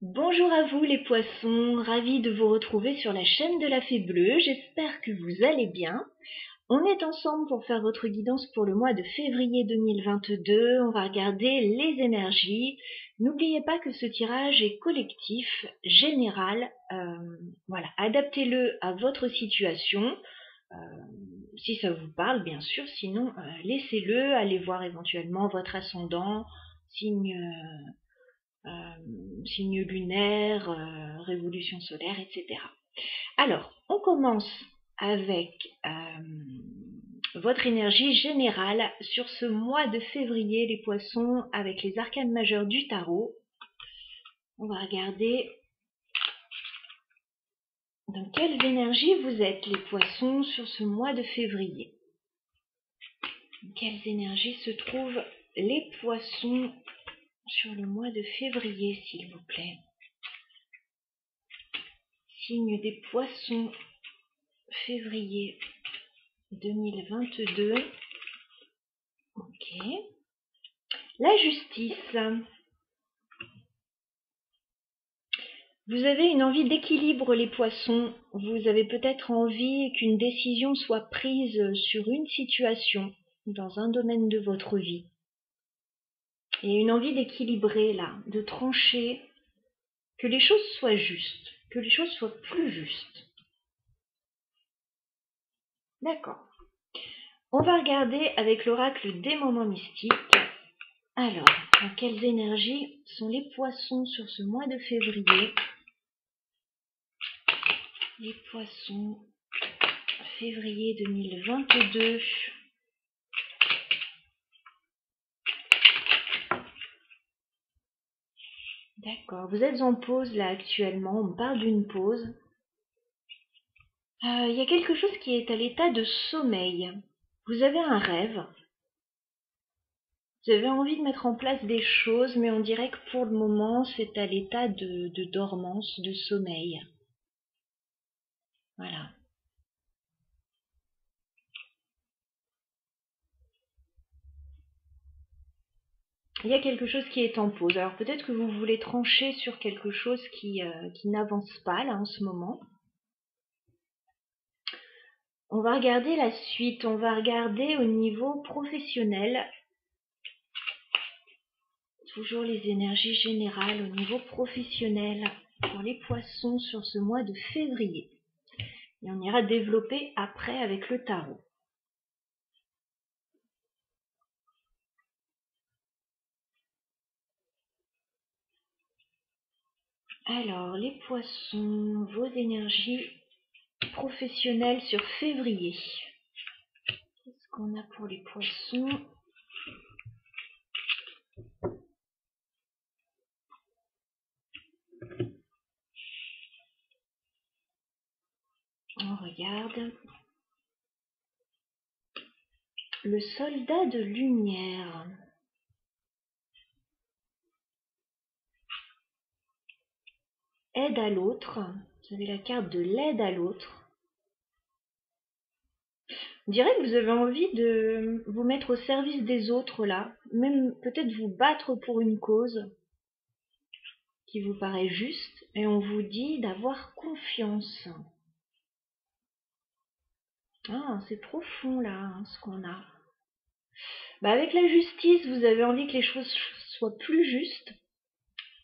Bonjour à vous les poissons, ravie de vous retrouver sur la chaîne de la Fée Bleue, j'espère que vous allez bien. On est ensemble pour faire votre guidance pour le mois de février 2022, on va regarder les énergies. N'oubliez pas que ce tirage est collectif, général, voilà, adaptez-le à votre situation. Si ça vous parle bien sûr, sinon laissez-le, allez voir éventuellement votre ascendant, signe signe lunaire, révolution solaire, etc. Alors, on commence avec votre énergie générale sur ce mois de février, les poissons, avec les arcanes majeures du tarot. On va regarder dans quelles énergies vous êtes, les poissons, sur ce mois de février. Dans quelles énergies se trouvent les poissons sur le mois de février, s'il vous plaît. Signe des poissons, février 2022. Ok. La justice. Vous avez une envie d'équilibre, les poissons. Vous avez peut-être envie qu'une décision soit prise sur une situation dans un domaine de votre vie. Il y a une envie d'équilibrer là, de trancher, que les choses soient justes, que les choses soient plus justes. D'accord. On va regarder avec l'oracle des moments mystiques. Alors, dans quelles énergies sont les poissons sur ce mois de février? Les poissons, février 2022. D'accord, vous êtes en pause là actuellement, on parle d'une pause. Il y a quelque chose qui est à l'état de sommeil. Vous avez un rêve. Vous avez envie de mettre en place des choses, mais on dirait que pour le moment, c'est à l'état de dormance, de sommeil. Voilà. Il y a quelque chose qui est en pause. Alors peut-être que vous voulez trancher sur quelque chose qui n'avance pas là en ce moment. On va regarder la suite. On va regarder au niveau professionnel. Toujours les énergies générales au niveau professionnel pour les poissons sur ce mois de février. Et on ira développer après avec le tarot. Alors, les poissons, vos énergies professionnelles sur février. Qu'est-ce qu'on a pour les poissons ? On regarde. Le soldat de lumière. Aide à l'autre. Vous avez la carte de l'aide à l'autre. On dirait que vous avez envie de vous mettre au service des autres là, même peut-être vous battre pour une cause qui vous paraît juste, et on vous dit d'avoir confiance. Ah, c'est profond là, hein, ce qu'on a. Avec la justice, vous avez envie que les choses soient plus justes,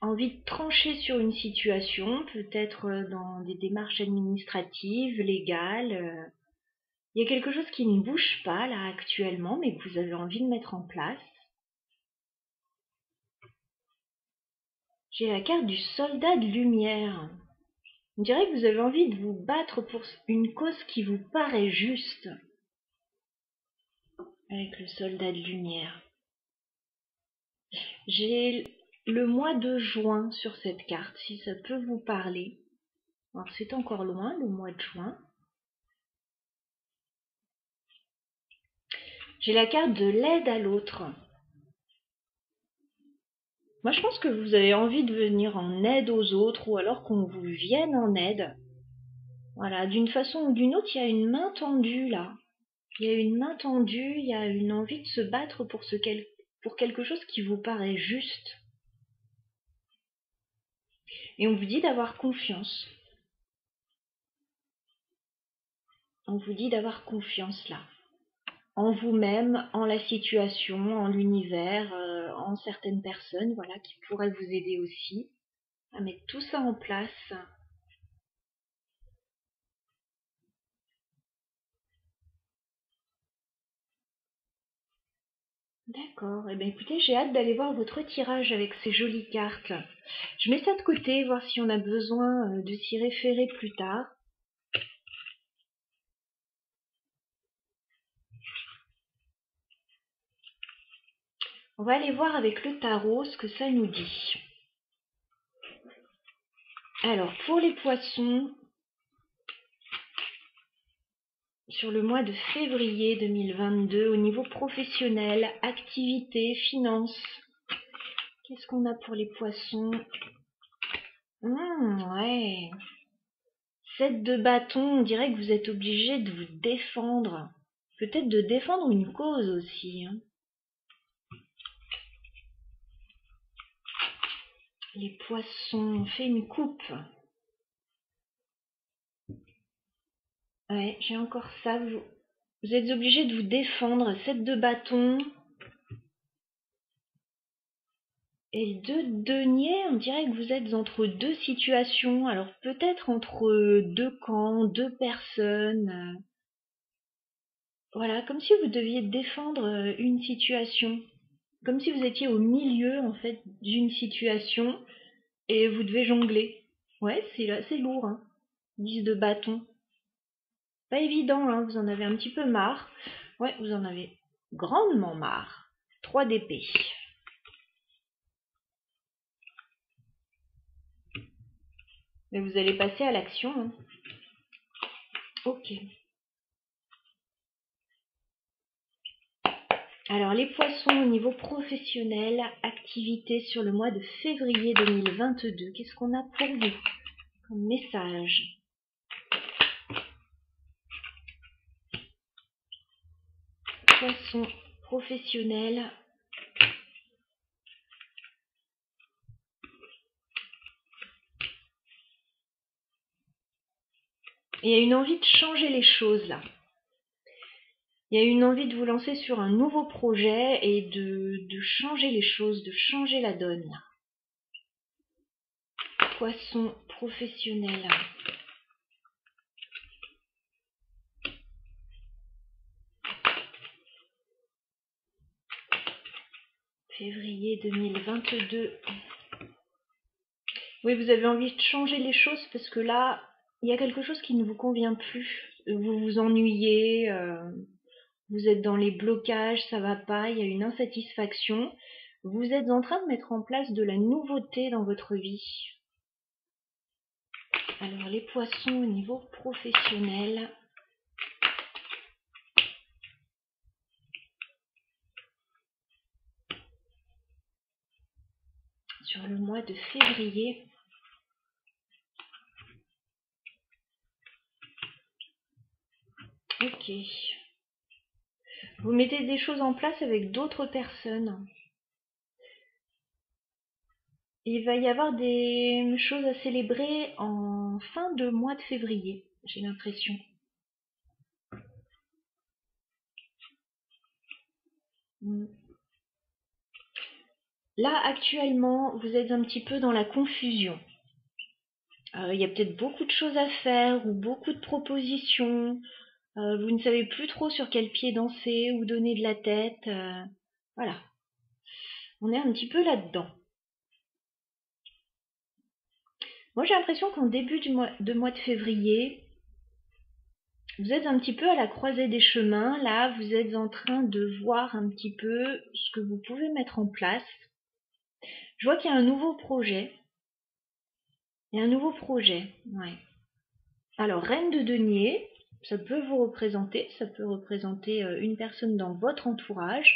envie de trancher sur une situation, peut-être dans des démarches administratives, légales. Il y a quelque chose qui ne bouge pas là actuellement, mais que vous avez envie de mettre en place. J'ai la carte du soldat de lumière. On dirait que vous avez envie de vous battre pour une cause qui vous paraît juste. Avec le soldat de lumière. J'ai le mois de juin sur cette carte, si ça peut vous parler. Alors c'est encore loin, le mois de juin. J'ai la carte de l'aide à l'autre. Moi je pense que vous avez envie de venir en aide aux autres, ou alors qu'on vous vienne en aide. Voilà, d'une façon ou d'une autre, il y a une main tendue là. Il y a une main tendue, il y a une envie de se battre pour quelque chose qui vous paraît juste. Et on vous dit d'avoir confiance. On vous dit d'avoir confiance là. En vous-même, en la situation, en l'univers, en certaines personnes, voilà, qui pourraient vous aider aussi à mettre tout ça en place. D'accord. Eh bien, écoutez, j'ai hâte d'aller voir votre tirage avec ces jolies cartes. Je mets ça de côté, voir si on a besoin de s'y référer plus tard. On va aller voir avec le tarot ce que ça nous dit. Alors, pour les poissons, sur le mois de février 2022, au niveau professionnel, activité, finances, qu'est-ce qu'on a pour les poissons? Ouais. 7 de bâton, on dirait que vous êtes obligé de vous défendre. Peut-être de défendre une cause aussi. Les poissons, on fait une coupe. Ouais, j'ai encore ça. Vous êtes obligé de vous défendre. 7 de bâton. Et 2 de denier, on dirait que vous êtes entre deux situations. Alors peut-être entre deux camps, deux personnes. Voilà, comme si vous deviez défendre une situation. Comme si vous étiez au milieu, en fait, d'une situation et vous devez jongler. Ouais, c'est lourd, hein. 10 de bâton. Pas évident, hein, vous en avez un petit peu marre. Ouais, vous en avez grandement marre. 3 d'épée. Mais vous allez passer à l'action, hein. Ok. Alors, les poissons au niveau professionnel, activité sur le mois de février 2022. Qu'est-ce qu'on a pour vous comme message? Poissons professionnels. Il y a une envie de changer les choses là. Il y a une envie de vous lancer sur un nouveau projet et de changer les choses, de changer la donne. Poisson professionnel. Février 2022. Oui, vous avez envie de changer les choses parce que là, il y a quelque chose qui ne vous convient plus. Vous vous ennuyez, vous êtes dans les blocages, ça va pas, il y a une insatisfaction. Vous êtes en train de mettre en place de la nouveauté dans votre vie. Alors, les poissons au niveau professionnel. Sur le mois de février. Ok. Vous mettez des choses en place avec d'autres personnes. Il va y avoir des choses à célébrer en fin de mois de février, j'ai l'impression. Là, actuellement, vous êtes un petit peu dans la confusion. Il y a peut-être beaucoup de choses à faire ou beaucoup de propositions. Vous ne savez plus trop sur quel pied danser ou donner de la tête. Voilà. On est un petit peu là-dedans. Moi, j'ai l'impression qu'en début de mois de février, vous êtes un petit peu à la croisée des chemins. Là, vous êtes en train de voir un petit peu ce que vous pouvez mettre en place. Je vois qu'il y a un nouveau projet. Il y a un nouveau projet, ouais. Alors, reine de denier, ça peut vous représenter, ça peut représenter une personne dans votre entourage.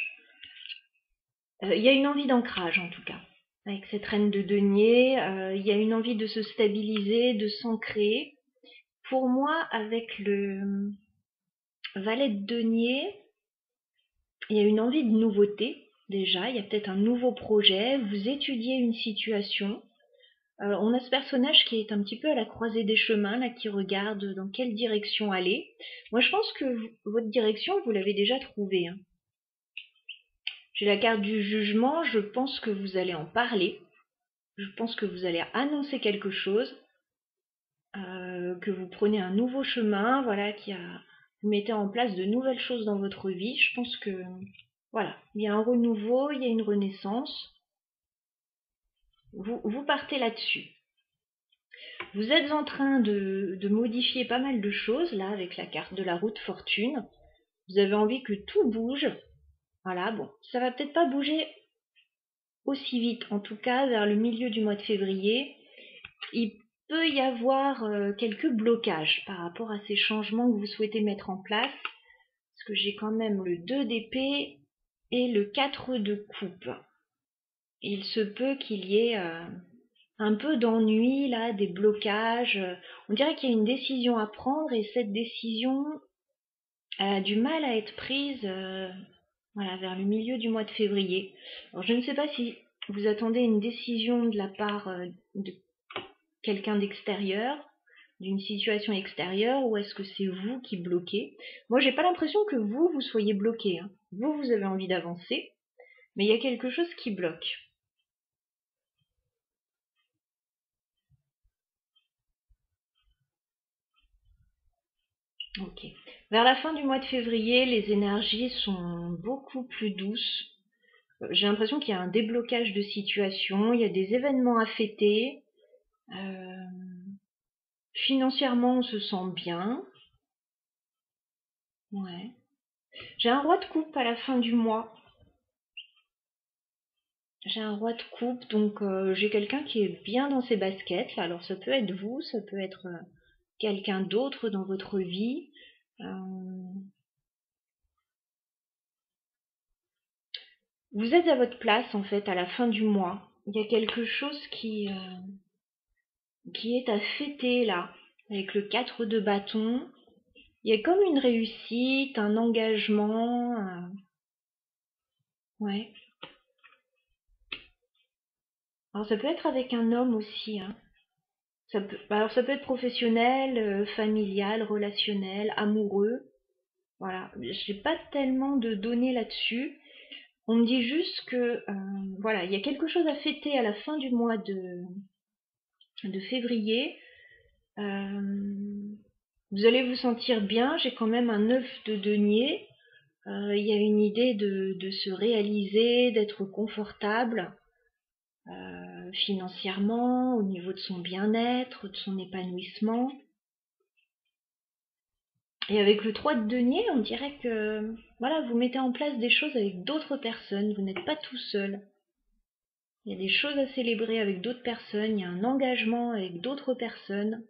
Il y a une envie d'ancrage en tout cas. Avec cette reine de denier, il y a une envie de se stabiliser, de s'ancrer. Pour moi, avec le valet de denier, il y a une envie de nouveauté déjà. Il y a peut-être un nouveau projet. Vous étudiez une situation. On a ce personnage qui est un petit peu à la croisée des chemins, là, qui regarde dans quelle direction aller. Moi, je pense que votre direction, vous l'avez déjà trouvée, hein. J'ai la carte du jugement, je pense que vous allez en parler. Je pense que vous allez annoncer quelque chose, que vous prenez un nouveau chemin, voilà, vous mettez en place de nouvelles choses dans votre vie. Je pense que, voilà, il y a un renouveau, il y a une renaissance. Vous partez là-dessus. Vous êtes en train de modifier pas mal de choses, là, avec la carte de la route fortune. Vous avez envie que tout bouge. Voilà, bon, ça va peut-être pas bouger aussi vite, en tout cas vers le milieu du mois de février. Il peut y avoir quelques blocages par rapport à ces changements que vous souhaitez mettre en place, parce que j'ai quand même le 2 d'épée et le 4 de coupe. Il se peut qu'il y ait un peu d'ennui, là, des blocages. On dirait qu'il y a une décision à prendre et cette décision a du mal à être prise voilà, vers le milieu du mois de février. Alors, je ne sais pas si vous attendez une décision de la part de quelqu'un d'extérieur, d'une situation extérieure, ou est-ce que c'est vous qui bloquez? Moi, j'ai pas l'impression que vous soyez bloqué, hein. Vous avez envie d'avancer, mais il y a quelque chose qui bloque. Ok. Vers la fin du mois de février, les énergies sont beaucoup plus douces. J'ai l'impression qu'il y a un déblocage de situation, il y a des événements à fêter. Financièrement, on se sent bien. Ouais. J'ai un roi de coupe à la fin du mois. J'ai un roi de coupe, donc j'ai quelqu'un qui est bien dans ses baskets. Là. Alors ça peut être vous, ça peut être quelqu'un d'autre dans votre vie. Vous êtes à votre place en fait à la fin du mois. Il y a quelque chose qui est à fêter là, avec le 4 de bâton. Il y a comme une réussite, un engagement. Ouais. Alors ça peut être avec un homme aussi, hein. Alors ça peut être professionnel, familial, relationnel, amoureux. Voilà. J'ai pas tellement de données là-dessus. On me dit juste que voilà, il y a quelque chose à fêter à la fin du mois de février. Vous allez vous sentir bien. J'ai quand même un œuf de denier. Il y a une idée de se réaliser, d'être confortable financièrement, au niveau de son bien-être, de son épanouissement. Et avec le 3 de denier, on dirait que voilà, vous mettez en place des choses avec d'autres personnes, vous n'êtes pas tout seul. Il y a des choses à célébrer avec d'autres personnes, il y a un engagement avec d'autres personnes.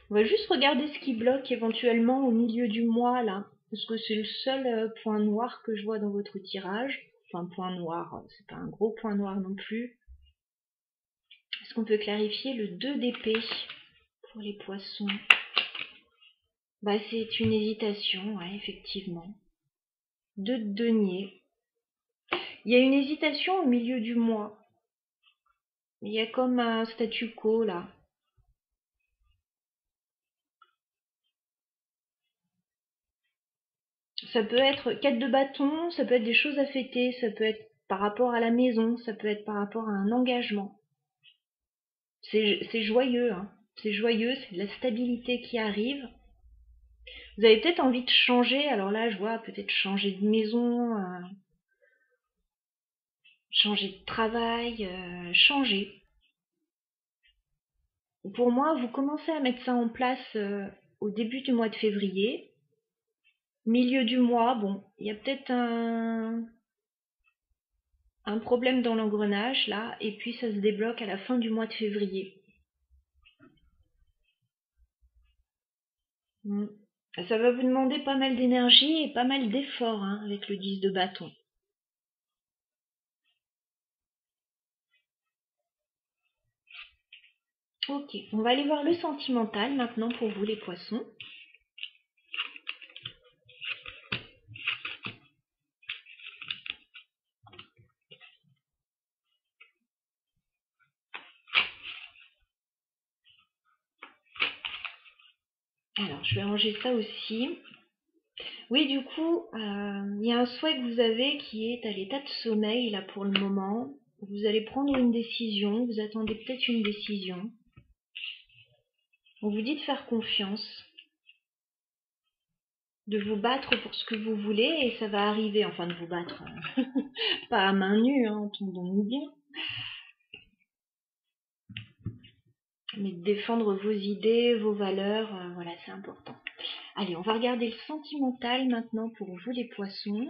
On va juste regarder ce qui bloque éventuellement au milieu du mois là, parce que c'est le seul point noir que je vois dans votre tirage. Enfin, point noir, c'est pas un gros point noir non plus. Est-ce qu'on peut clarifier le 2 d'épée pour les poissons? Bah, c'est une hésitation, ouais, effectivement. 2 de denier. Il y a une hésitation au milieu du mois. Il y a comme un statu quo là. Ça peut être 4 de bâton, ça peut être des choses à fêter, ça peut être par rapport à la maison, ça peut être par rapport à un engagement. C'est joyeux, hein. C'est joyeux, c'est de la stabilité qui arrive. Vous avez peut-être envie de changer, alors là je vois peut-être changer de maison, changer de travail, changer. Pour moi, vous commencez à mettre ça en place au début du mois de février. Milieu du mois, bon, il y a peut-être un problème dans l'engrenage là, et puis ça se débloque à la fin du mois de février. Ça va vous demander pas mal d'énergie et pas mal d'efforts hein, avec le 10 de bâton. Ok, on va aller voir le sentimental maintenant pour vous les poissons. Alors, je vais ranger ça aussi. Oui, du coup, il y a un souhait que vous avez qui est à l'état de sommeil, là, pour le moment. Vous allez prendre une décision, vous attendez peut-être une décision. On vous dit de faire confiance, de vous battre pour ce que vous voulez, et ça va arriver, enfin de vous battre, pas à main nue, hein, entendons-nous bien, mais de défendre vos idées, vos valeurs, voilà, c'est important. Allez, on va regarder le sentimental maintenant pour vous les poissons.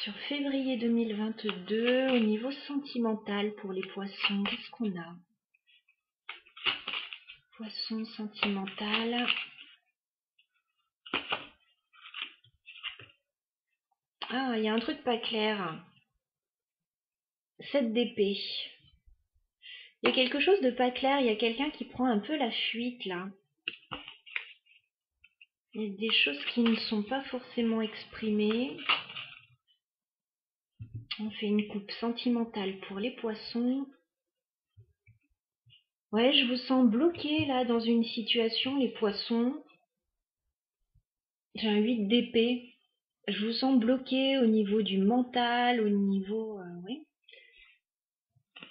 Sur février 2022, au niveau sentimental pour les poissons, qu'est-ce qu'on a? Poisson sentimental. Ah, il y a un truc pas clair. 7 d'épée. Il y a quelque chose de pas clair, il y a quelqu'un qui prend un peu la fuite là. Il y a des choses qui ne sont pas forcément exprimées. On fait une coupe sentimentale pour les poissons. Ouais, je vous sens bloqué là dans une situation, les poissons. J'ai un 8 d'épée. Je vous sens bloqué au niveau du mental, au niveau... oui.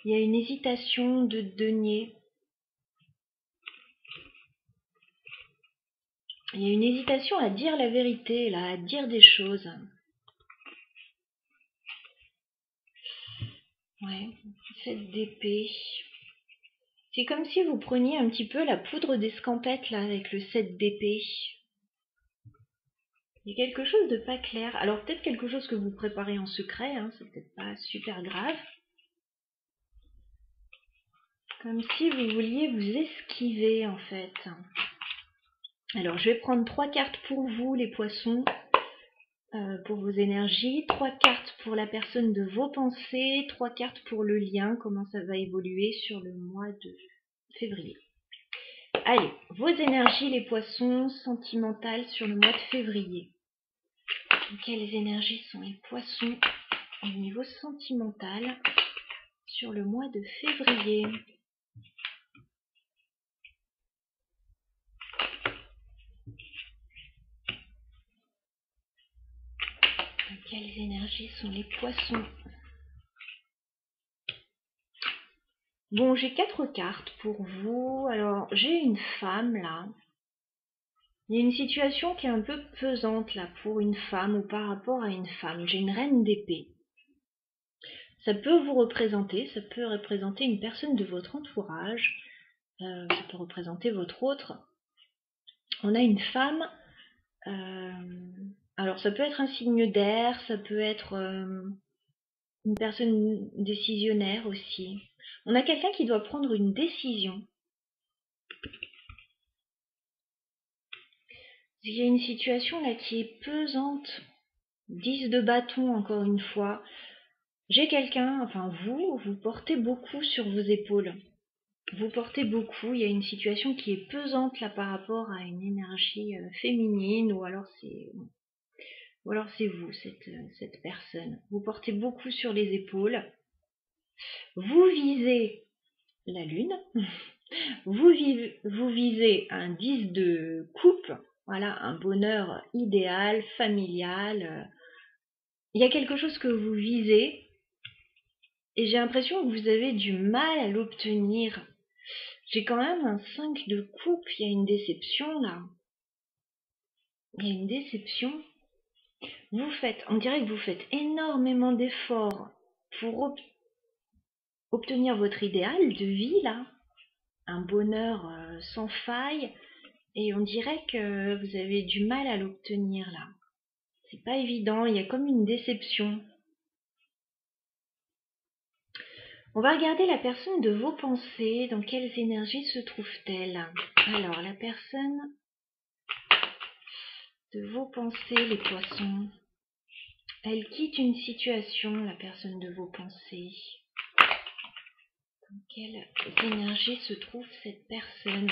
Il y a une hésitation de denier. Il y a une hésitation à dire la vérité, là, à dire des choses. Ouais, 7 d'épée. C'est comme si vous preniez un petit peu la poudre d'escampette, là, avec le 7 d'épée. Il y a quelque chose de pas clair. Alors, peut-être quelque chose que vous préparez en secret, hein, c'est peut-être pas super grave. Comme si vous vouliez vous esquiver, en fait. Alors, je vais prendre 3 cartes pour vous, les poissons. Pour vos énergies, 3 cartes pour la personne de vos pensées, 3 cartes pour le lien, comment ça va évoluer sur le mois de février. Allez, vos énergies les poissons sentimentales sur le mois de février. Quelles énergies sont les poissons au niveau sentimental sur le mois de février? Quelles énergies sont les poissons? Bon, j'ai 4 cartes pour vous. Alors, j'ai une femme là. Il y a une situation qui est un peu pesante là pour une femme ou par rapport à une femme. J'ai une reine d'épée. Ça peut vous représenter, ça peut représenter une personne de votre entourage, ça peut représenter votre autre. On a une femme, alors ça peut être un signe d'air, ça peut être une personne décisionnaire aussi. On a quelqu'un qui doit prendre une décision. Il y a une situation là qui est pesante. 10 de bâton encore une fois. J'ai quelqu'un, enfin vous portez beaucoup sur vos épaules. Vous portez beaucoup, il y a une situation qui est pesante là par rapport à une énergie féminine ou alors c'est vous, cette personne. Vous portez beaucoup sur les épaules. Vous visez la lune. Vous visez un 10 de coupe. Voilà, un bonheur idéal, familial. Il y a quelque chose que vous visez et j'ai l'impression que vous avez du mal à l'obtenir. J'ai quand même un 5 de coupe, il y a une déception là. Il y a une déception. On dirait que vous faites énormément d'efforts pour obtenir votre idéal de vie là. Un bonheur sans faille. Et on dirait que vous avez du mal à l'obtenir là. C'est pas évident, il y a comme une déception. On va regarder la personne de vos pensées, dans quelles énergies se trouve-t-elle? Alors, la personne de vos pensées, les poissons. Elle quitte une situation, la personne de vos pensées. Dans quelle énergie se trouve cette personne?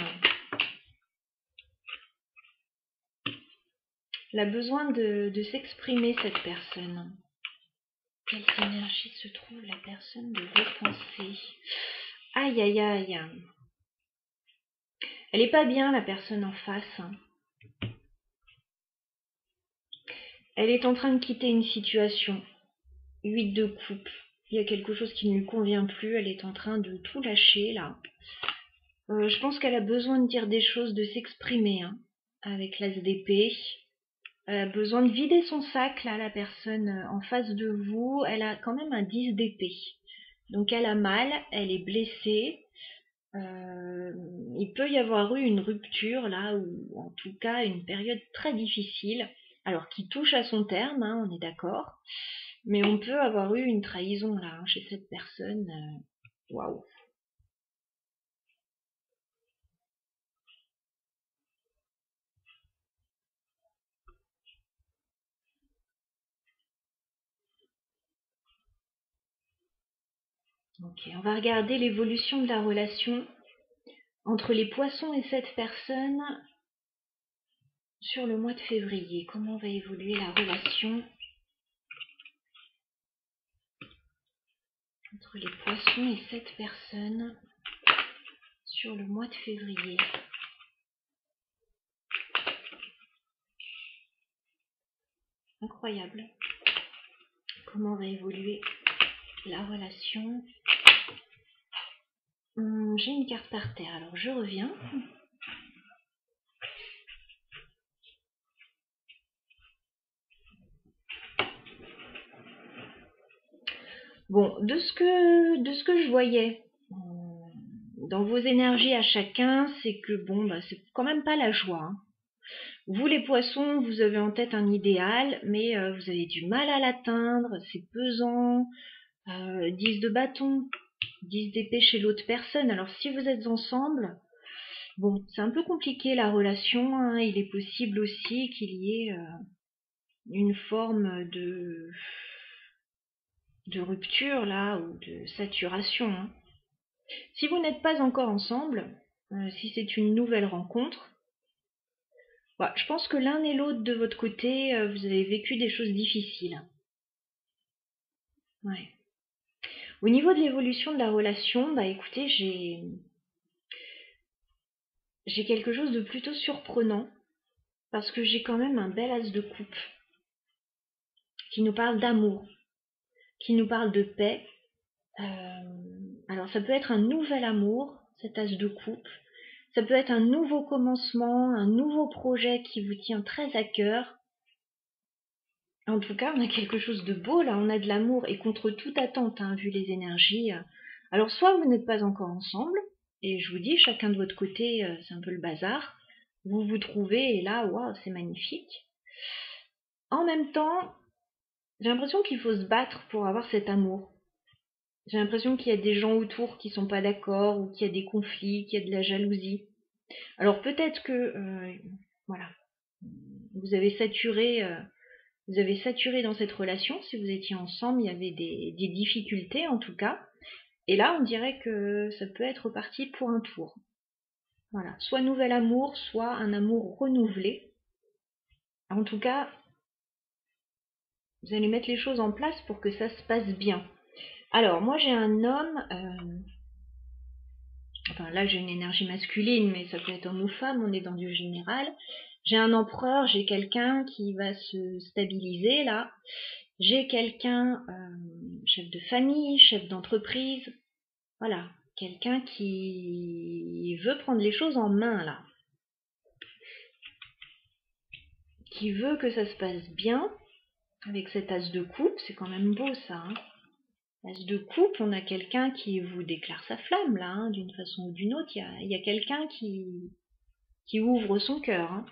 Elle a besoin de s'exprimer, cette personne. Quelle énergie se trouve la personne de vos pensées? Aïe, aïe, aïe. Elle est pas bien, la personne en face. Elle est en train de quitter une situation. 8 de coupe. Il y a quelque chose qui ne lui convient plus. Elle est en train de tout lâcher, là. Je pense qu'elle a besoin de dire des choses, de s'exprimer, hein, avec l'as d'épée. Elle a besoin de vider son sac, là, la personne en face de vous. Elle a quand même un 10 d'épée. Donc elle a mal, elle est blessée. Il peut y avoir eu une rupture, là, ou en tout cas une période très difficile. Alors qui touche à son terme, hein, on est d'accord. Mais on peut avoir eu une trahison, là, hein, chez cette personne. Waouh. Ok, on va regarder l'évolution de la relation entre les poissons et cette personne sur le mois de février. Comment va évoluer la relation entre les poissons et cette personne sur le mois de février? Incroyable. Comment va évoluer la relation? J'ai une carte par terre, alors je reviens. Bon, de ce que je voyais dans vos énergies à chacun, c'est que bon, bah, c'est quand même pas la joie, hein. Vous les poissons, vous avez en tête un idéal, mais vous avez du mal à l'atteindre, c'est pesant. 10 de bâton, 10 d'épée chez l'autre personne. Alors si vous êtes ensemble, bon, c'est un peu compliqué la relation, hein. Il est possible aussi qu'il y ait une forme de rupture là, ou de saturation, hein. Si vous n'êtes pas encore ensemble, si c'est une nouvelle rencontre, ouais, je pense que l'un et l'autre de votre côté, vous avez vécu des choses difficiles. Ouais. Au niveau de l'évolution de la relation, bah écoutez, j'ai quelque chose de plutôt surprenant, parce que j'ai quand même un bel as de coupe qui nous parle d'amour, qui nous parle de paix. Alors ça peut être un nouvel amour, cet as de coupe. Ça peut être un nouveau commencement, un nouveau projet qui vous tient très à cœur. En tout cas, on a quelque chose de beau là, on a de l'amour et contre toute attente, hein, vu les énergies. Alors soit vous n'êtes pas encore ensemble, et je vous dis, chacun de votre côté, c'est un peu le bazar. Vous vous trouvez et là, waouh, c'est magnifique. En même temps, j'ai l'impression qu'il faut se battre pour avoir cet amour. J'ai l'impression qu'il y a des gens autour qui sont pas d'accord, ou qu'il y a des conflits, qu'il y a de la jalousie. Alors peut-être que, voilà, vous avez saturé, dans cette relation. Si vous étiez ensemble, il y avait des difficultés en tout cas. Et là, on dirait que ça peut être parti pour un tour. Voilà, soit nouvel amour, soit un amour renouvelé. En tout cas, vous allez mettre les choses en place pour que ça se passe bien. Alors, moi j'ai un homme, enfin là j'ai une énergie masculine, mais ça peut être homme ou femme, on est dans du général. J'ai un empereur, j'ai quelqu'un qui va se stabiliser là. J'ai quelqu'un, chef de famille, chef d'entreprise, voilà, quelqu'un qui veut prendre les choses en main là, qui veut que ça se passe bien avec cet as de coupe, c'est quand même beau ça, hein. As de coupe, on a quelqu'un qui vous déclare sa flamme là, hein, d'une façon ou d'une autre. Il y a quelqu'un qui ouvre son cœur, hein.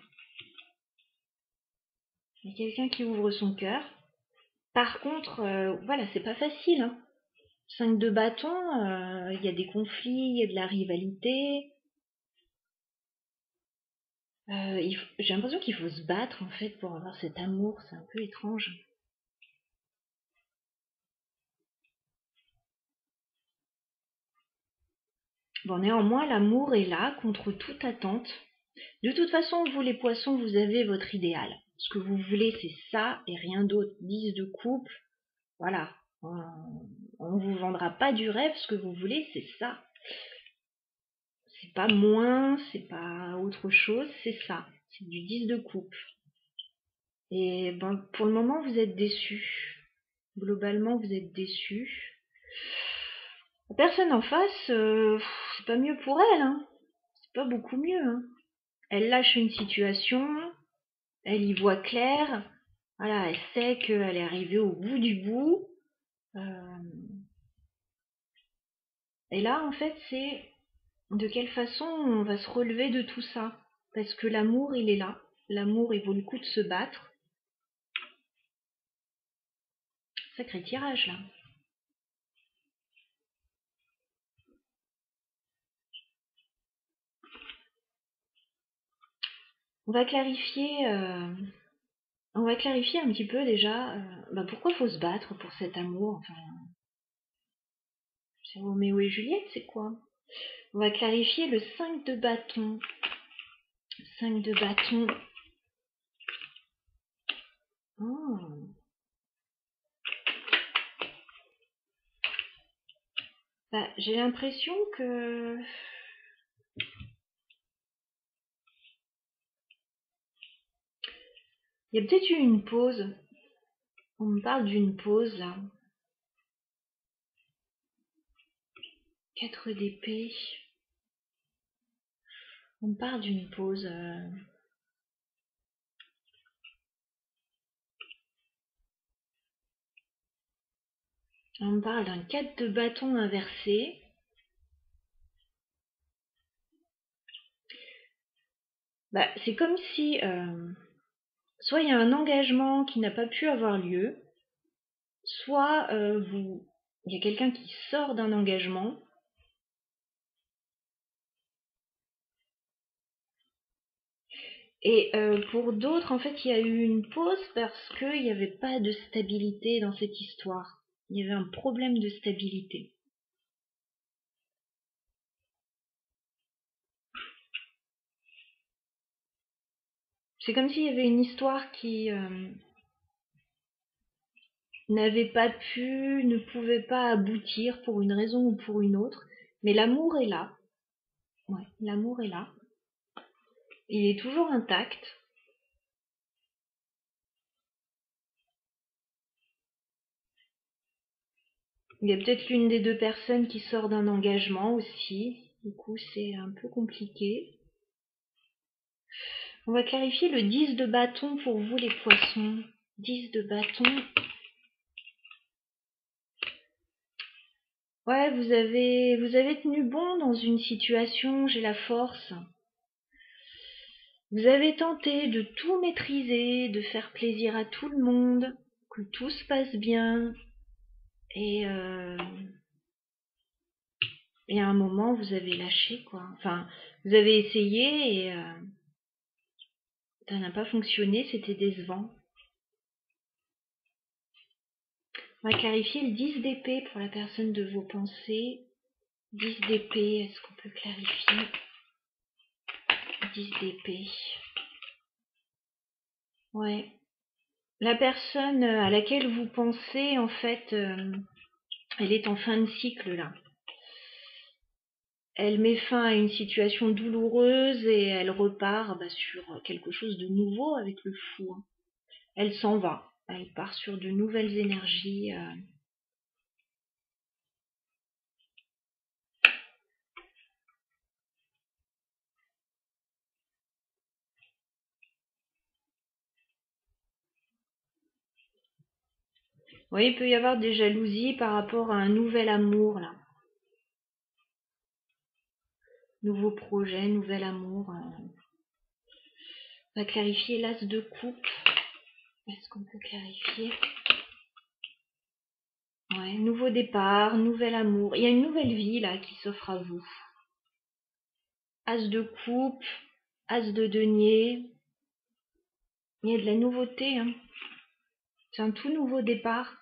Il y a quelqu'un qui ouvre son cœur. Par contre, voilà, c'est pas facile, hein. 5 de bâton, il y a des conflits, il y a de la rivalité. J'ai l'impression qu'il faut se battre en fait pour avoir cet amour, c'est un peu étrange. Bon, néanmoins, l'amour est là contre toute attente. De toute façon, vous les poissons, vous avez votre idéal. Ce que vous voulez, c'est ça et rien d'autre. 10 de coupe, voilà. On vous vendra pas du rêve, ce que vous voulez, c'est ça. C'est pas moins, c'est pas autre chose, c'est ça. C'est du 10 de coupe. Et ben, pour le moment, vous êtes déçus. Globalement, vous êtes déçus. La personne en face, c'est pas mieux pour elle, hein. C'est pas beaucoup mieux, hein. Elle lâche une situation, elle y voit clair, voilà, elle sait qu'elle est arrivée au bout du bout. Et là, en fait, c'est de quelle façon on va se relever de tout ça. Parce que l'amour, il est là. L'amour, il vaut le coup de se battre. Sacré tirage, là. On va clarifier, un petit peu déjà pourquoi faut se battre pour cet amour. Enfin, c'est Roméo et Juliette, c'est quoi? On va clarifier le 5 de bâton. 5 de bâton. Oh. J'ai l'impression que il y a peut-être eu une pause. On me parle d'une pause là. 4 d'épée. On me parle d'une pause. On me parle d'un 4 de bâton inversé. C'est comme si soit il y a un engagement qui n'a pas pu avoir lieu, soit il y a quelqu'un qui sort d'un engagement. Et pour d'autres, en fait, il y a eu une pause parce qu'il n'y avait pas de stabilité dans cette histoire. Il y avait un problème de stabilité. C'est comme s'il y avait une histoire qui n'avait pas pu, ne pouvait pas aboutir pour une raison ou pour une autre. Mais l'amour est là. Ouais, l'amour est là. Il est toujours intact. Il y a peut-être l'une des deux personnes qui sort d'un engagement aussi. Du coup, c'est un peu compliqué. On va clarifier le 10 de bâton pour vous les poissons. 10 de bâton. Ouais, vous avez tenu bon dans une situation, j'ai la force. Vous avez tenté de tout maîtriser, de faire plaisir à tout le monde, que tout se passe bien. Et à un moment, vous avez lâché, quoi. Enfin, vous avez essayé et ça n'a pas fonctionné, c'était décevant. On va clarifier le 10 d'épée pour la personne de vos pensées. 10 d'épée, est-ce qu'on peut clarifier? 10 d'épée. Ouais. La personne à laquelle vous pensez, en fait, elle est en fin de cycle là. Elle met fin à une situation douloureuse et elle repart sur quelque chose de nouveau avec le fou. Hein. Elle s'en va. Elle part sur de nouvelles énergies. Oui, il peut y avoir des jalousies par rapport à un nouvel amour là. Nouveau projet, nouvel amour. On va clarifier l'as de coupe. Est-ce qu'on peut clarifier? Ouais, nouveau départ, nouvel amour. Il y a une nouvelle vie là qui s'offre à vous. As de coupe, as de denier. Il y a de la nouveauté. Hein. C'est un tout nouveau départ.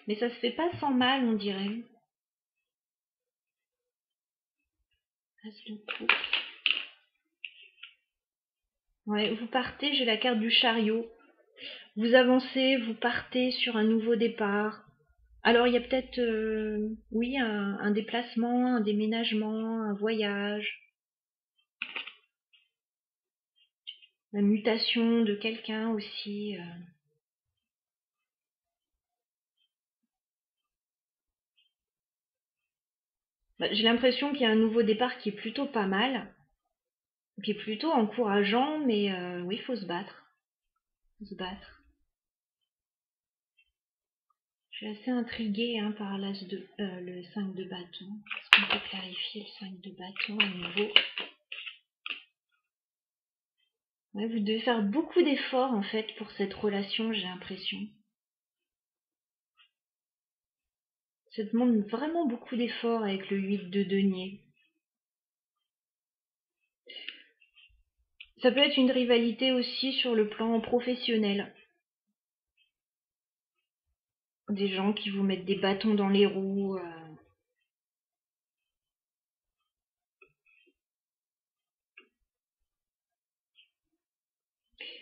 Mais ça se fait pas sans mal, on dirait. As de coupe. Ouais, vous partez, j'ai la carte du chariot. Vous avancez, vous partez sur un nouveau départ. Alors il y a peut-être, oui, un déplacement, un déménagement, un voyage, la mutation de quelqu'un aussi. J'ai l'impression qu'il y a un nouveau départ qui est plutôt pas mal, qui est plutôt encourageant, mais oui, il faut se battre. Faut se battre. Je suis assez intriguée par le 5 de bâton. Est-ce qu'on peut clarifier le 5 de bâton à nouveau? Ouais, vous devez faire beaucoup d'efforts en fait pour cette relation, j'ai l'impression. Ça demande vraiment beaucoup d'efforts avec le 8 de denier. Ça peut être une rivalité aussi sur le plan professionnel. Des gens qui vous mettent des bâtons dans les roues.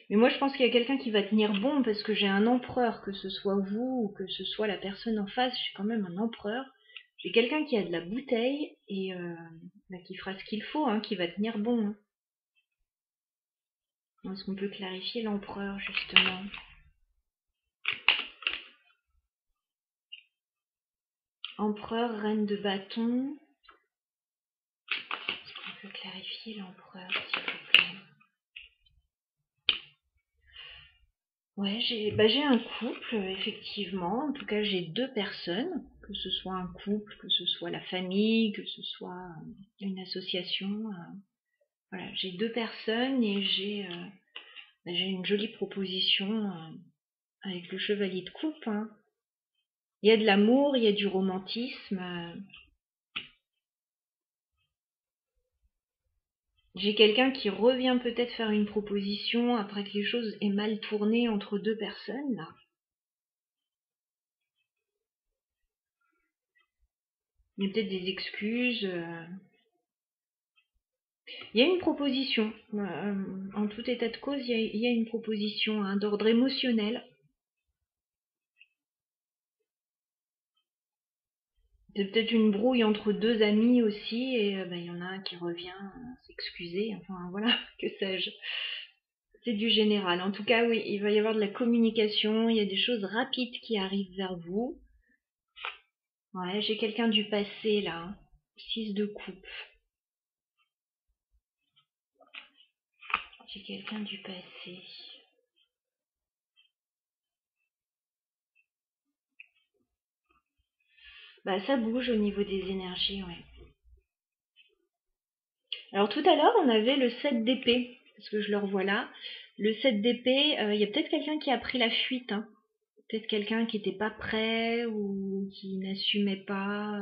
Mais moi, je pense qu'il y a quelqu'un qui va tenir bon parce que j'ai un empereur, que ce soit vous ou que ce soit la personne en face, j'ai quand même un empereur. J'ai quelqu'un qui a de la bouteille et qui fera ce qu'il faut, qui va tenir bon. Est-ce qu'on peut clarifier l'empereur, justement? Empereur, reine de bâton. Est-ce qu'on peut clarifier l'empereur, s'il vous plaît? Ouais, j'ai un couple, effectivement. En tout cas, j'ai deux personnes, que ce soit un couple, que ce soit la famille, que ce soit une association. Voilà, j'ai deux personnes et j'ai une jolie proposition avec le chevalier de coupe. Il y a de l'amour, il y a du romantisme. J'ai quelqu'un qui revient peut-être faire une proposition après que les choses aient mal tourné entre deux personnes, là. Il y a peut-être des excuses. Il y a une proposition. En tout état de cause, il y a une proposition d'ordre émotionnel. C'est peut-être une brouille entre deux amis aussi, et il y en a un qui revient s'excuser. Enfin voilà, que sais-je. C'est du général. En tout cas, oui, il va y avoir de la communication. Il y a des choses rapides qui arrivent vers vous. Ouais, j'ai quelqu'un du passé là. 6 de coupe. J'ai quelqu'un du passé. Ça bouge au niveau des énergies, ouais. Alors tout à l'heure, on avait le 7 d'épée, parce que je le revois là. Le 7 d'épée, il y a peut-être quelqu'un qui a pris la fuite. Peut-être quelqu'un qui n'était pas prêt ou qui n'assumait pas.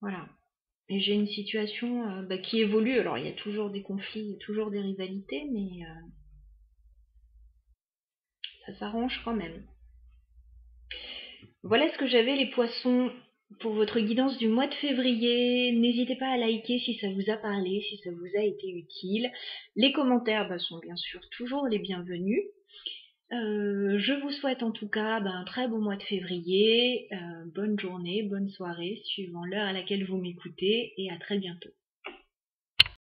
Voilà. Et j'ai une situation qui évolue. Alors il y a toujours des conflits, il y a toujours des rivalités, mais ça s'arrange quand même. Voilà ce que j'avais les poissons pour votre guidance du mois de février. N'hésitez pas à liker si ça vous a parlé, si ça vous a été utile. Les commentaires sont bien sûr toujours les bienvenus. Je vous souhaite en tout cas un très beau mois de février. Bonne journée, bonne soirée, suivant l'heure à laquelle vous m'écoutez, et à très bientôt.